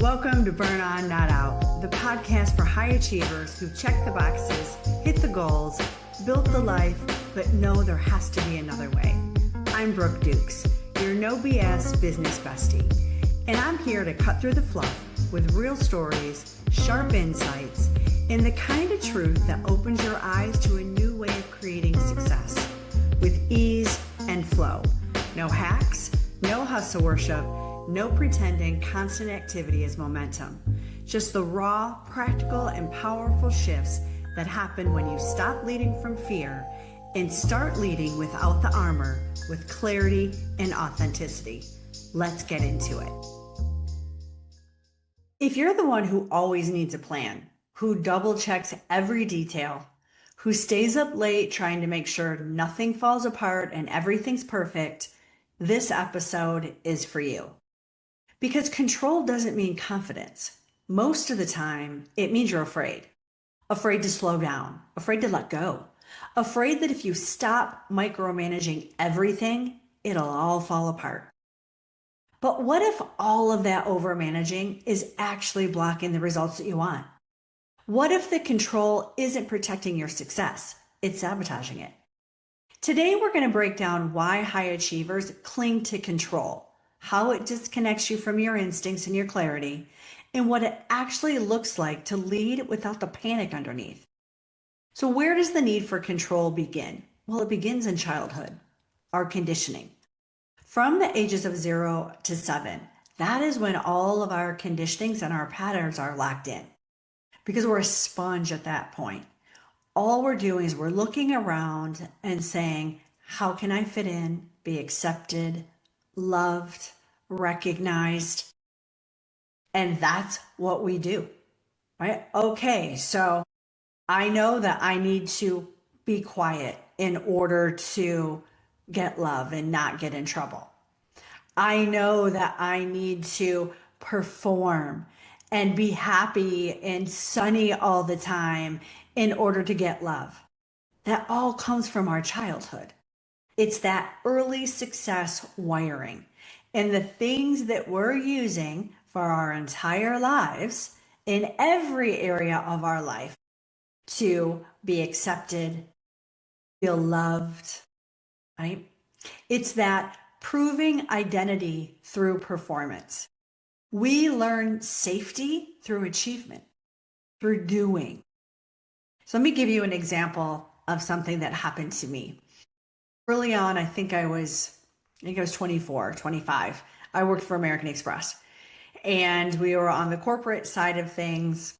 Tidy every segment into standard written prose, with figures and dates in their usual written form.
Welcome to Burn On, Not Out, the podcast for high achievers who check the boxes, hit the goals, built the life, but know there has to be another way. I'm Brooke Dukes, your no BS business bestie, and I'm here to cut through the fluff with real stories, sharp insights, and the kind of truth that opens your eyes to a new way of creating success with ease and flow. No hacks, no hustle worship, no pretending constant activity is momentum. Just the raw, practical, and powerful shifts that happen when you stop leading from fear and start leading without the armor, with clarity and authenticity. Let's get into it. If you're the one who always needs a plan, who double checks every detail, who stays up late trying to make sure nothing falls apart and everything's perfect, this episode is for you. Because control doesn't mean confidence. Most of the time, it means you're afraid. Afraid to slow down, afraid to let go, afraid that if you stop micromanaging everything, it'll all fall apart. But what if all of that overmanaging is actually blocking the results that you want? What if the control isn't protecting your success? It's sabotaging it. Today, we're going to break down why high achievers cling to control, how it disconnects you from your instincts and your clarity, and what it actually looks like to lead without the panic underneath. So where does the need for control begin? Well, it begins in childhood, our conditioning. From the ages of 0 to 7, that is when all of our conditionings and our patterns are locked in, because we're a sponge at that point. All we're doing is we're looking around and saying, how can I fit in, be accepted, loved, recognized? And that's what we do, right? Okay, so I know that I need to be quiet in order to get love and not get in trouble. I know that I need to perform and be happy and sunny all the time in order to get love. That all comes from our childhood. It's that early success wiring. And the things that we're using for our entire lives in every area of our life to be accepted, feel loved, right? It's that proving identity through performance. We learn safety through achievement, through doing. So let me give you an example of something that happened to me. Early on, I think I was 24, 25. I worked for American Express, and we were on the corporate side of things,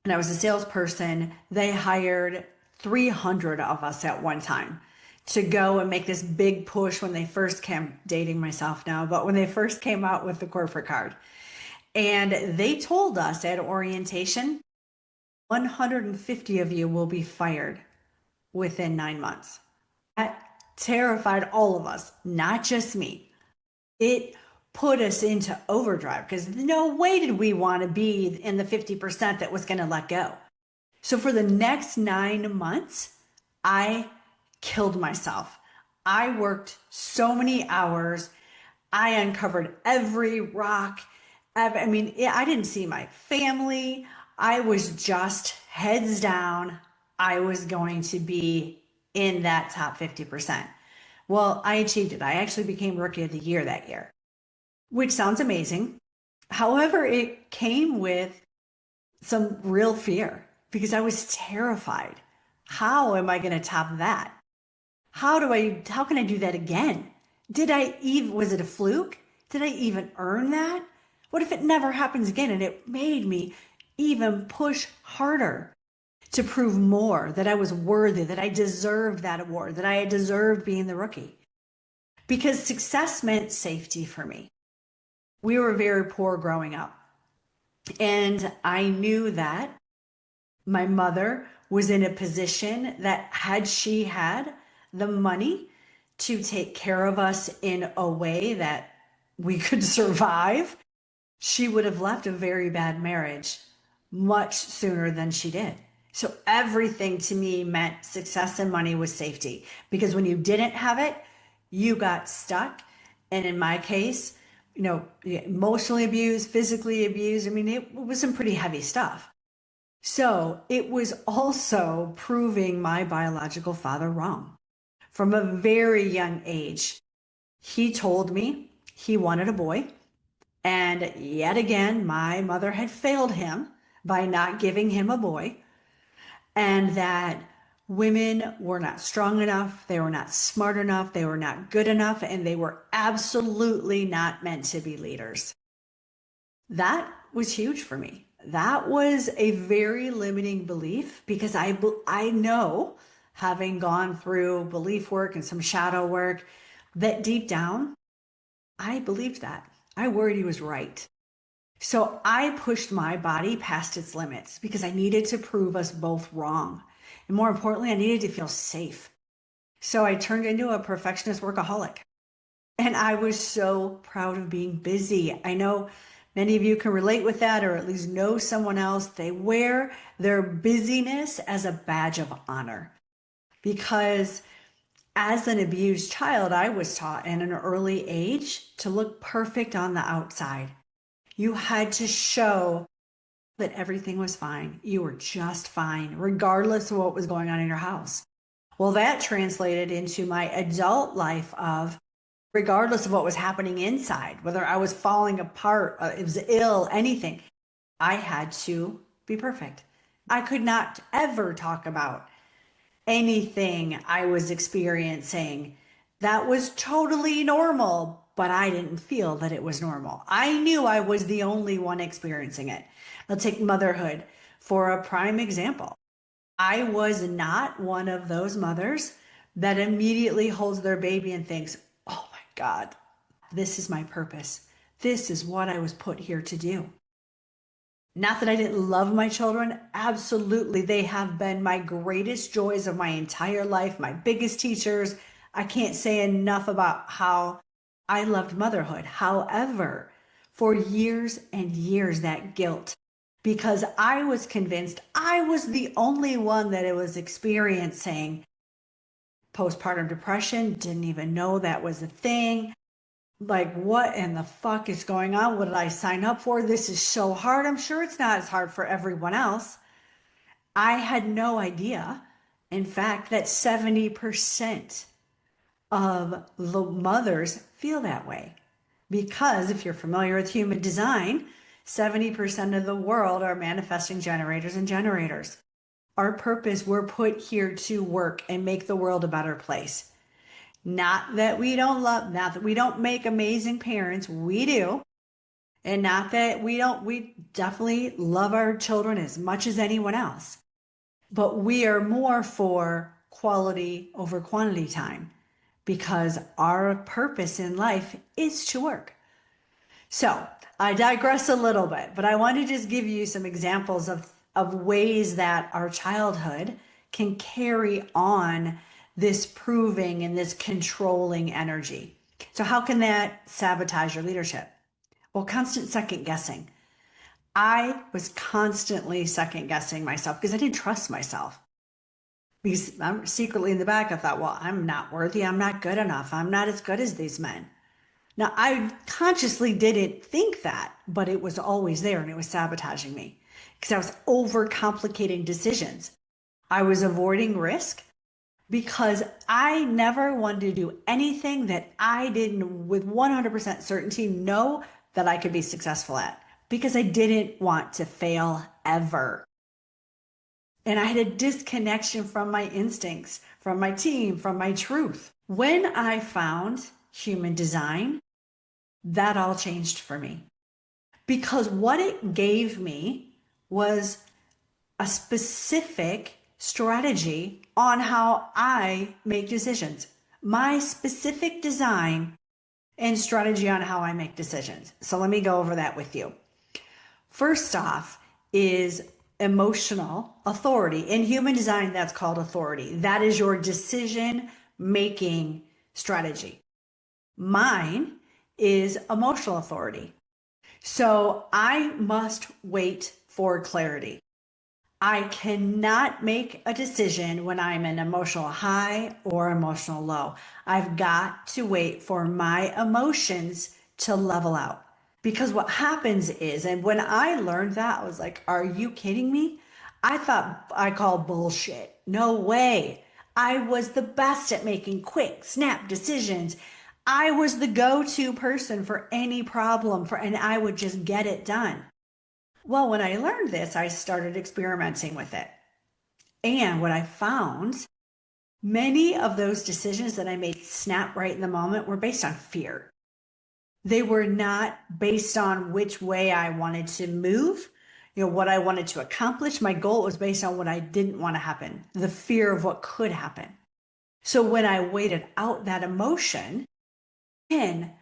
and I was a salesperson. They hired 300 of us at one time to go and make this big push when they first came, dating myself now, but when they first came out with the corporate card. And they told us at orientation, 150 of you will be fired within 9 months. That terrified all of us, not just me. It put us into overdrive because no way did we want to be in the 50% that was going to let go. So for the next 9 months, I killed myself. I worked so many hours. I uncovered every rock. I didn't see my family. I was just heads down. I was going to be in that top 50%. Well, I achieved it. I actually became Rookie of the Year that year, which sounds amazing. However, it came with some real fear because I was terrified. How am I going to top that? How can I do that again? Was it a fluke? Did I even earn that? What if it never happens again? And it made me even push harder to prove more, that I was worthy, that I deserved that award, that I deserved being the rookie. Because success meant safety for me. We were very poor growing up. And I knew that my mother was in a position that had she had the money to take care of us in a way that we could survive, she would have left a very bad marriage much sooner than she did. So everything to me meant success and money was safety, because when you didn't have it, you got stuck. And in my case, emotionally abused, physically abused. I mean, it was some pretty heavy stuff. So it was also proving my biological father wrong. From a very young age, he told me he wanted a boy. And yet again, my mother had failed him by not giving him a boy, and that women were not strong enough, they were not smart enough, they were not good enough, and they were absolutely not meant to be leaders. That was huge for me. That was a very limiting belief because I know, having gone through belief work and some shadow work, that deep down, I believed that. I worried he was right. So I pushed my body past its limits because I needed to prove us both wrong. And more importantly, I needed to feel safe. So I turned into a perfectionist workaholic. And I was so proud of being busy. I know many of you can relate with that, or at least know someone else. They wear their busyness as a badge of honor. Because as an abused child, I was taught in an early age to look perfect on the outside. You had to show that everything was fine. You were just fine, regardless of what was going on in your house. Well, that translated into my adult life of, regardless of what was happening inside, whether I was falling apart, it was ill, anything, I had to be perfect. I could not ever talk about anything I was experiencing that was totally normal, but I didn't feel that it was normal. I knew I was the only one experiencing it. I'll take motherhood for a prime example. I was not one of those mothers that immediately holds their baby and thinks, oh my God, this is my purpose. This is what I was put here to do. Not that I didn't love my children. Absolutely. They have been my greatest joys of my entire life, my biggest teachers. I can't say enough about how I loved motherhood. However, for years and years, that guilt, because I was convinced I was the only one that it was experiencing postpartum depression, didn't even know that was a thing. Like, what in the fuck is going on? What did I sign up for? This is so hard. I'm sure it's not as hard for everyone else. I had no idea, in fact, that 70% of the mothers feel that way. Because if you're familiar with human design, 70% of the world are manifesting generators and generators. Our purpose, we're put here to work and make the world a better place. Not that we don't love, not that we don't make amazing parents, we do. And not that we definitely love our children as much as anyone else. But we are more for quality over quantity time because our purpose in life is to work. So I digress a little bit, but I want to just give you some examples of ways that our childhood can carry on this proving and this controlling energy. So how can that sabotage your leadership? Well, constant second guessing. I was constantly second guessing myself because I didn't trust myself. Because I'm secretly in the back, I thought, well, I'm not worthy. I'm not good enough. I'm not as good as these men. Now, I consciously didn't think that, but it was always there and it was sabotaging me because I was overcomplicating decisions. I was avoiding risk because I never wanted to do anything that I didn't, with 100% certainty, know that I could be successful at because I didn't want to fail ever. And I had a disconnection from my instincts, from my team, from my truth. When I found human design, that all changed for me because what it gave me was a specific strategy on how I make decisions. My specific design and strategy on how I make decisions. So let me go over that with you. First off is emotional authority. In human design, that's called authority. That is your decision making strategy. Mine is emotional authority. So I must wait for clarity. I cannot make a decision when I'm in emotional high or emotional low. I've got to wait for my emotions to level out. Because what happens is, and when I learned that, I was like, are you kidding me? I thought I called bullshit. No way. I was the best at making quick, snap decisions. I was the go-to person for any problem and I would just get it done. Well, when I learned this, I started experimenting with it. And what I found, many of those decisions that I made snap right in the moment were based on fear. They were not based on which way I wanted to move, what I wanted to accomplish. My goal was based on what I didn't want to happen, the fear of what could happen. So when I waited out that emotion, then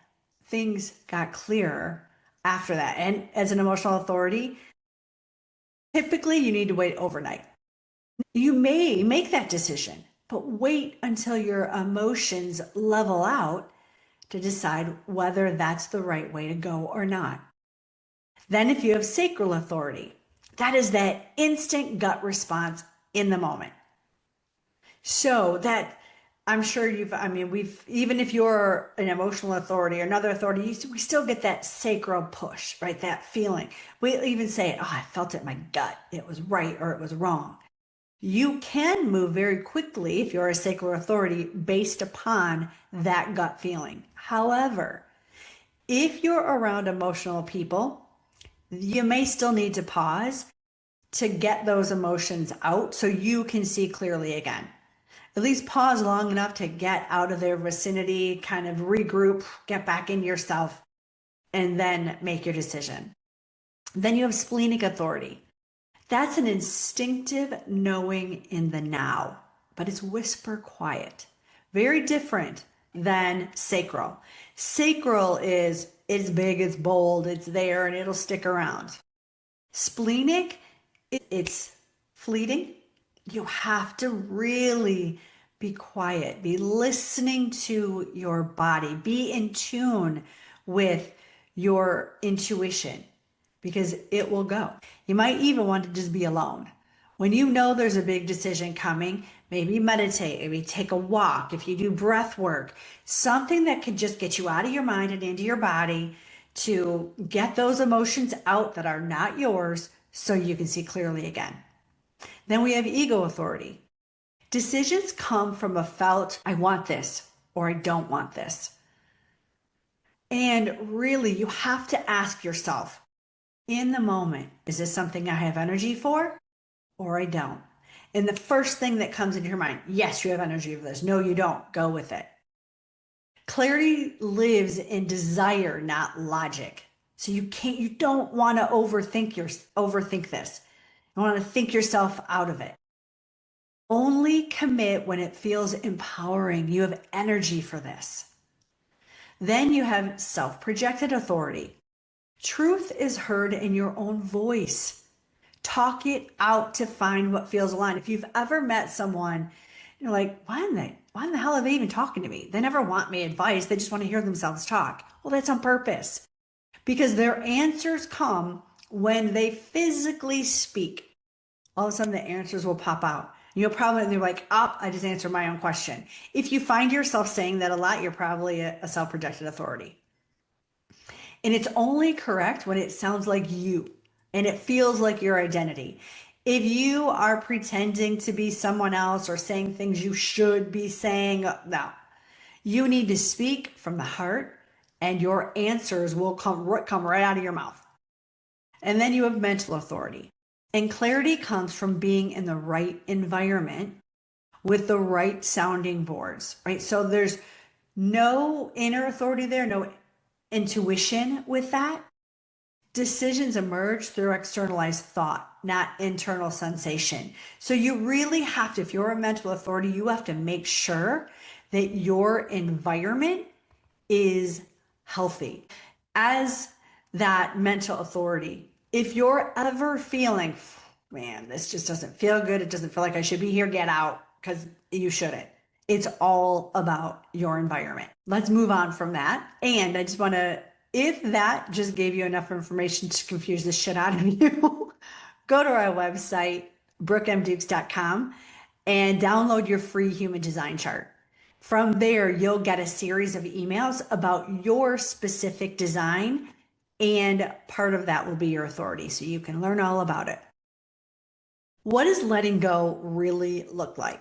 things got clearer after that. And as an emotional authority, typically you need to wait overnight. You may make that decision, but wait until your emotions level out to decide whether that's the right way to go or not. Then, if you have sacral authority, that is that instant gut response in the moment. So that I'm sure even if you're an emotional authority or another authority, we still get that sacral push, right? That feeling. We even say, oh, I felt it in my gut. It was right or it was wrong. You can move very quickly if you're a sacral authority based upon that gut feeling. However, if you're around emotional people, you may still need to pause to get those emotions out so you can see clearly again. At least pause long enough to get out of their vicinity, kind of regroup, get back in yourself, and then make your decision. Then you have splenic authority. That's an instinctive knowing in the now, but it's whisper quiet. Very different than sacral. Sacral is it's big, it's bold, it's there, and it'll stick around. Splenic, it's fleeting. You have to really be quiet, be listening to your body, be in tune with your intuition because it will go. You might even want to just be alone. When you know there's a big decision coming, maybe meditate, maybe take a walk, if you do breath work, something that can just get you out of your mind and into your body to get those emotions out that are not yours so you can see clearly again. Then we have ego authority. Decisions come from a felt, I want this or I don't want this. And really, you have to ask yourself in the moment, is this something I have energy for or I don't? And the first thing that comes into your mind, yes, you have energy for this. No, you don't. Go with it. Clarity lives in desire, not logic. So you don't want to overthink this. You want to think yourself out of it. Only commit when it feels empowering. You have energy for this. Then you have self-projected authority. Truth is heard in your own voice. Talk it out to find what feels aligned. If you've ever met someone, you're like, why in the hell are they even talking to me? They never want me advice. They just want to hear themselves talk. Well, that's on purpose because their answers come when they physically speak. All of a sudden the answers will pop out. You'll probably be like, oh, I just answered my own question. If you find yourself saying that a lot, you're probably a self-projected authority. And it's only correct when it sounds like you and it feels like your identity. If you are pretending to be someone else or saying things you should be saying, no, you need to speak from the heart and your answers will come right out of your mouth. And then you have mental authority. And clarity comes from being in the right environment with the right sounding boards, right? So there's no inner authority there, no intuition with that. Decisions emerge through externalized thought, not internal sensation. So you really have to, if you're a mental authority, you have to make sure that your environment is healthy. As that mental authority, if you're ever feeling, man, this just doesn't feel good, it doesn't feel like I should be here, get out, because you shouldn't. It's all about your environment. Let's move on from that. And I just want to, if that just gave you enough information to confuse the shit out of you, go to our website, brookemdukes.com, and download your free human design chart. From there, you'll get a series of emails about your specific design, and part of that will be your authority, so you can learn all about it. What does letting go really look like?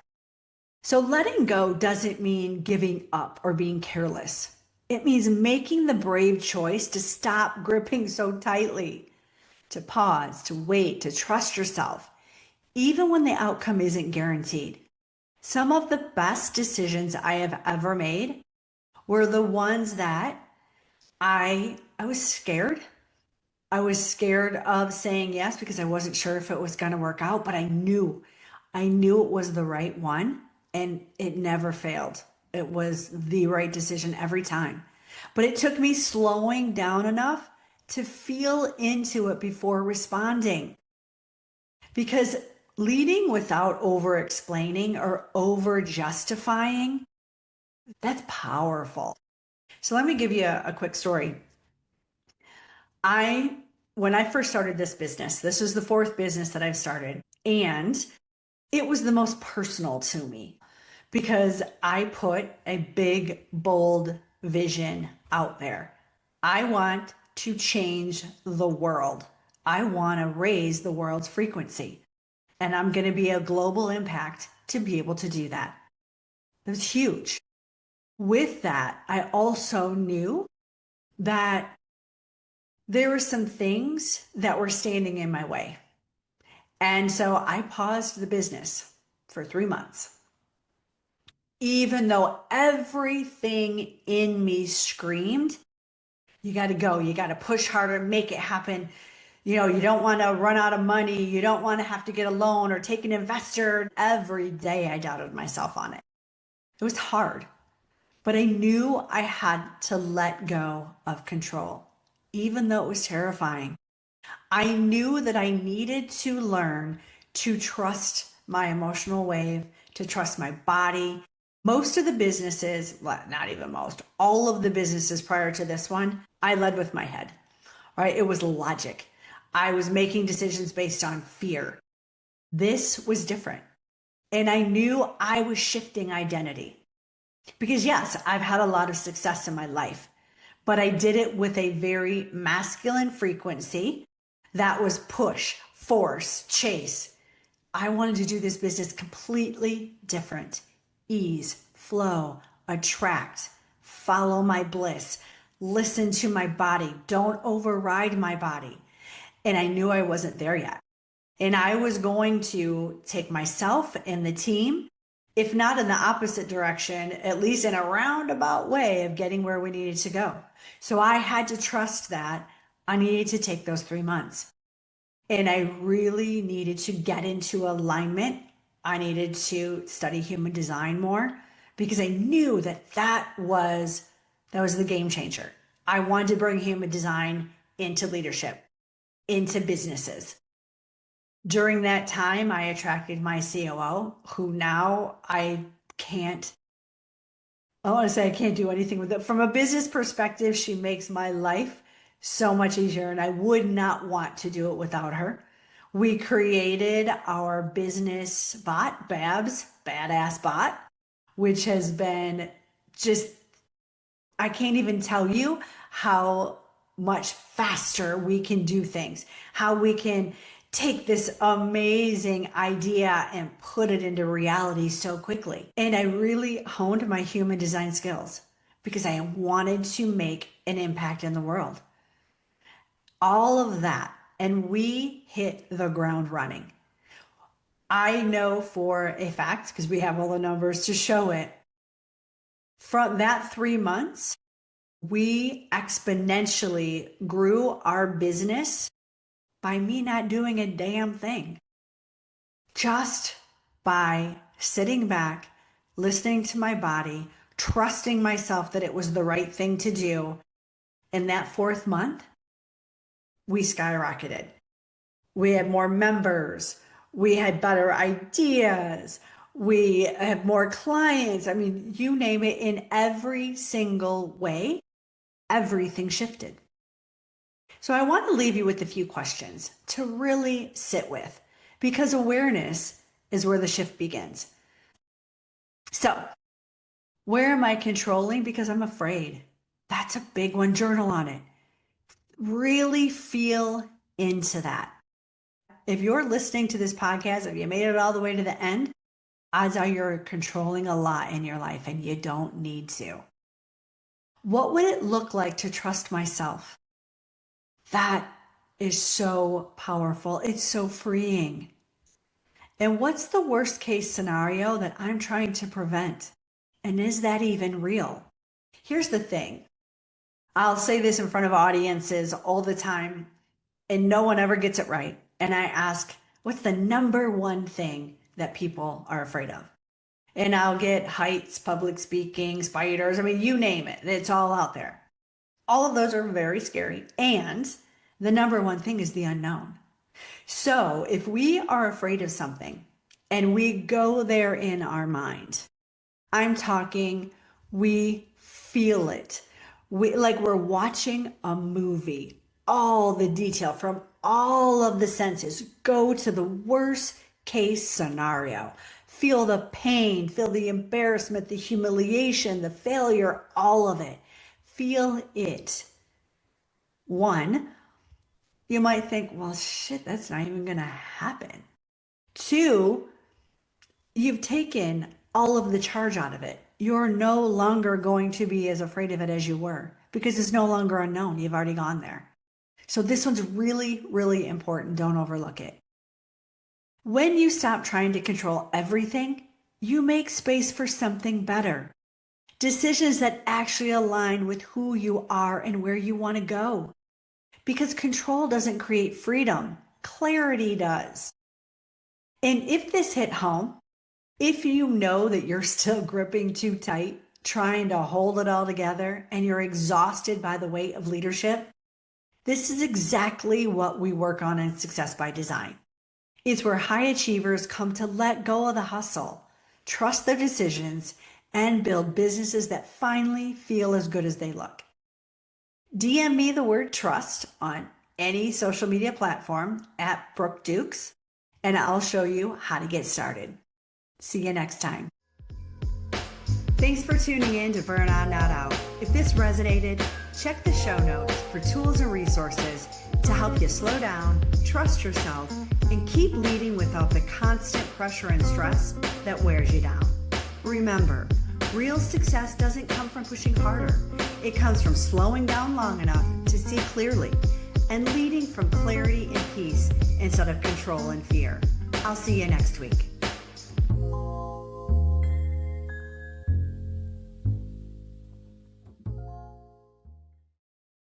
So, letting go doesn't mean giving up or being careless. It means making the brave choice to stop gripping so tightly, to pause, to wait, to trust yourself, even when the outcome isn't guaranteed. Some of the best decisions I have ever made were the ones that I was scared. I was scared of saying yes because I wasn't sure if it was going to work out, but I knew it was the right one, and it never failed. It was the right decision every time. But it took me slowing down enough to feel into it before responding, because leading without over explaining or over justifying, that's powerful. So let me give you a quick story. I When I first started this business, this is the fourth business that I've started, and it was the most personal to me because I put a big, bold vision out there. I want to change the world. I want to raise the world's frequency, and I'm going to be a global impact to be able to do that. It was huge. With that, I also knew that there were some things that were standing in my way. And so I paused the business for 3 months, even though everything in me screamed, you got to go, you got to push harder, make it happen. You don't want to run out of money. You don't want to have to get a loan or take an investor. Every day I doubted myself on it. It was hard, but I knew I had to let go of control, even though it was terrifying. I knew that I needed to learn to trust my emotional wave, to trust my body. Most of the businesses, well, not even most, all of the businesses prior to this one, I led with my head, right? It was logic. I was making decisions based on fear. This was different. And I knew I was shifting identity because, yes, I've had a lot of success in my life, but I did it with a very masculine frequency that was push, force, chase. I wanted to do this business completely different. Ease, flow, attract, follow my bliss, listen to my body, don't override my body. And I knew I wasn't there yet. And I was going to take myself and the team, if not in the opposite direction, at least in a roundabout way of getting where we needed to go. So I had to trust that I needed to take those 3 months. And I really needed to get into alignment. I needed to study human design more because I knew that that was the game changer. I wanted to bring human design into leadership, into businesses. During that time, I attracted my COO, who now I want to say I can't do anything with it. From a business perspective, she makes my life so much easier, and I would not want to do it without her. We created our business bot, Babs, Badass Bot, which has been just, I can't even tell you how much faster we can do things, how we can take this amazing idea and put it into reality so quickly. And I really honed my human design skills because I wanted to make an impact in the world. All of that. And we hit the ground running. I know for a fact, because we have all the numbers to show it, from that 3 months, we exponentially grew our business by me not doing a damn thing. Just by sitting back, listening to my body, trusting myself that it was the right thing to do. In that fourth month, we skyrocketed. We had more members. We had better ideas. We had more clients. I mean, you name it, in every single way, everything shifted. So I want to leave you with a few questions to really sit with, because awareness is where the shift begins. So Where am I controlling? Because I'm afraid. That's a big one. Journal on it. Really feel into that. If you're listening to this podcast, if you made it all the way to the end, odds are you're controlling a lot in your life and you don't need to. What would it look like to trust myself? That is so powerful. It's so freeing. And what's the worst case scenario that I'm trying to prevent? And is that even real? Here's the thing. I'll say this in front of audiences all the time, and no one ever gets it right. And I ask, what's the number one thing that people are afraid of? And I'll get heights, public speaking, spiders. I mean, you name it. It's all out there. All of those are very scary. And the number one thing is the unknown. So if we are afraid of something and we go there in our mind, I'm talking, we feel it. We're watching a movie, all the detail from all of the senses go to the worst case scenario. Feel the pain, feel the embarrassment, the humiliation, the failure, all of it. Feel it. One, you might think, well, shit, that's not even going to happen. Two, you've taken all of the charge out of it. You're no longer going to be as afraid of it as you were because it's no longer unknown. You've already gone there. So this one's really, really important. Don't overlook it. When you stop trying to control everything, you make space for something better. Decisions that actually align with who you are and where you want to go. Because control doesn't create freedom, clarity does. And if this hit home, if you know that you're still gripping too tight, trying to hold it all together, and you're exhausted by the weight of leadership, this is exactly what we work on in Success by Design. It's where high achievers come to let go of the hustle, trust their decisions, and build businesses that finally feel as good as they look. DM me the word trust on any social media platform at Brooke Dukes, and I'll show you how to get started. See you next time. Thanks for tuning in to Burn On Not Out. If this resonated, check the show notes for tools and resources to help you slow down, trust yourself, and keep leading without the constant pressure and stress that wears you down. Remember, real success doesn't come from pushing harder. It comes from slowing down long enough to see clearly and leading from clarity and peace instead of control and fear. I'll see you next week.